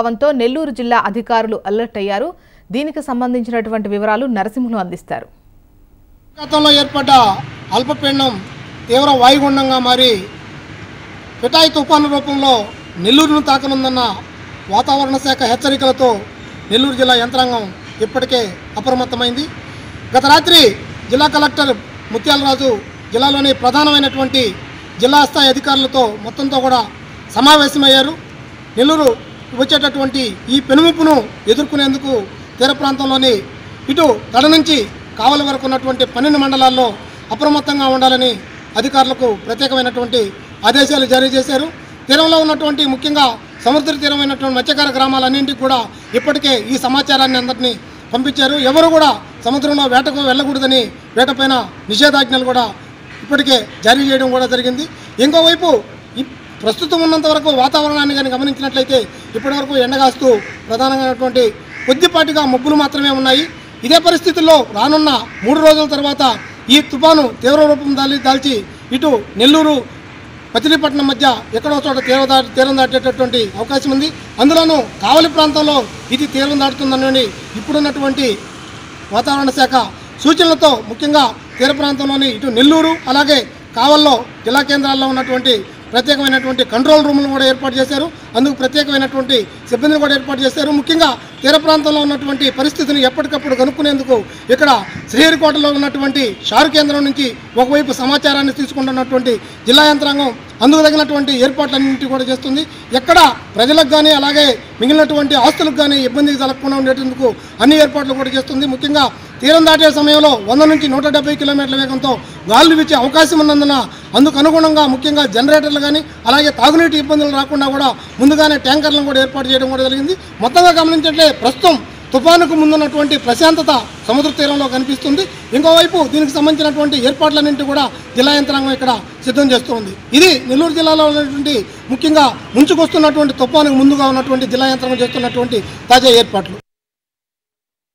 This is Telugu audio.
భావంతో నెల్లూరు జిల్లా అధికారులు అలర్ట్ అయ్యారు. దీనికి సంబంధించినటువంటి వివరాలు నరసింహులు అందిస్తారు. గతంలో ఏర్పడ్డ అల్పపీడనం తీవ్ర వాయుగుండంగా మారి పిటాయి తుఫాను రూపంలో నెల్లూరును తాకనుందన్న వాతావరణ శాఖ హెచ్చరికలతో నెల్లూరు జిల్లా యంత్రాంగం ఇప్పటికే అప్రమత్తమైంది. గత రాత్రి జిల్లా కలెక్టర్ ముత్యాలరాజు జిల్లాలోని ప్రధానమైనటువంటి జిల్లా స్థాయి అధికారులతో మొత్తంతో కూడా సమావేశమయ్యారు. నెల్లూరు వచ్చేటటువంటి ఈ పెనుముప్పును ఎదుర్కొనేందుకు తీర ప్రాంతంలోని ఇటు తడ నుంచి కావలి వరకు ఉన్నటువంటి 12 మండలాల్లో అప్రమత్తంగా ఉండాలని అధికారులకు ప్రత్యేకమైనటువంటి ఆదేశాలు జారీ చేశారు. తీరంలో ఉన్నటువంటి ముఖ్యంగా సముద్ర తీరమైనటువంటి మత్స్యకార గ్రామాలన్నింటికి కూడా ఇప్పటికే ఈ సమాచారాన్ని అందరినీ పంపించారు. ఎవరు కూడా సముద్రంలో వేటకు వెళ్ళకూడదని వేటపైన నిషేధాజ్ఞలు కూడా ఇప్పటికే జారీ చేయడం కూడా జరిగింది. ఇంకోవైపు ప్రస్తుతం ఉన్నంత వరకు వాతావరణాన్ని కానీ గమనించినట్లయితే ఇప్పటివరకు ఎండగాస్తూ ప్రధానమైనటువంటి కొద్దిపాటిగా మబ్బులు మాత్రమే ఉన్నాయి. ఇదే పరిస్థితుల్లో రానున్న 3 రోజుల తర్వాత ఈ తుఫాను తీవ్ర రూపం దాల్చి ఇటు నెల్లూరు మచిలీపట్నం మధ్య ఎక్కడో చోట తీరం దాటేటటువంటి అవకాశం ఉంది. అందులోనూ కావలి ప్రాంతంలో ఇది తీరం దాటుతుందని ఇప్పుడున్నటువంటి వాతావరణ శాఖ సూచనలతో ముఖ్యంగా తీర ప్రాంతంలోని ఇటు నెల్లూరు అలాగే కావల్లో జిల్లా కేంద్రాల్లో ఉన్నటువంటి ప్రత్యేకమైనటువంటి కంట్రోల్ రూమ్లు కూడా ఏర్పాటు చేశారు. అందుకు ప్రత్యేకమైనటువంటి సిబ్బందిని కూడా ఏర్పాటు చేశారు. ముఖ్యంగా తీర ప్రాంతంలో ఉన్నటువంటి పరిస్థితిని ఎప్పటికప్పుడు కనుక్కునేందుకు ఇక్కడ శ్రీహరికోటలో ఉన్నటువంటి షారు కేంద్రం నుంచి ఒకవైపు సమాచారాన్ని తీసుకుంటున్నటువంటి జిల్లా యంత్రాంగం అందుకు తగినటువంటి ఏర్పాట్లన్నింటి కూడా చేస్తుంది. ఎక్కడ ప్రజలకు కానీ అలాగే మిగిలినటువంటి ఆస్తులకు కానీ ఇబ్బందికి కలగకుండా ఉండేందుకు అన్ని ఏర్పాట్లు కూడా చేస్తుంది. ముఖ్యంగా తీరం దాటే సమయంలో 100 నుంచి 170 కిలోమీటర్ల వేగంతో గాలులు వీచే అవకాశం ఉన్నందున అందుకు అనుగుణంగా ముఖ్యంగా జనరేటర్లు కానీ అలాగే తాగునీటి ఇబ్బందులు రాకుండా కూడా ముందుగానే ట్యాంకర్లను కూడా ఏర్పాటు చేయడం కూడా జరిగింది. మొత్తంగా గమనించట్లే ప్రస్తుతం తుఫానుకు ముందున్నటువంటి ప్రశాంతత సముద్ర తీరంలో కనిపిస్తుంది. ఇంకోవైపు దీనికి సంబంధించినటువంటి ఏర్పాట్లన్నింటి కూడా జిల్లా యంత్రాంగం ఇక్కడ సిద్ధం చేస్తుంది. ఇది నెల్లూరు జిల్లాలో ఉన్నటువంటి ముఖ్యంగా ముంచుకొస్తున్నటువంటి తుఫానుకు ముందుగా ఉన్నటువంటి జిల్లా యంత్రాంగం చేస్తున్నటువంటి తాజా ఏర్పాట్లు.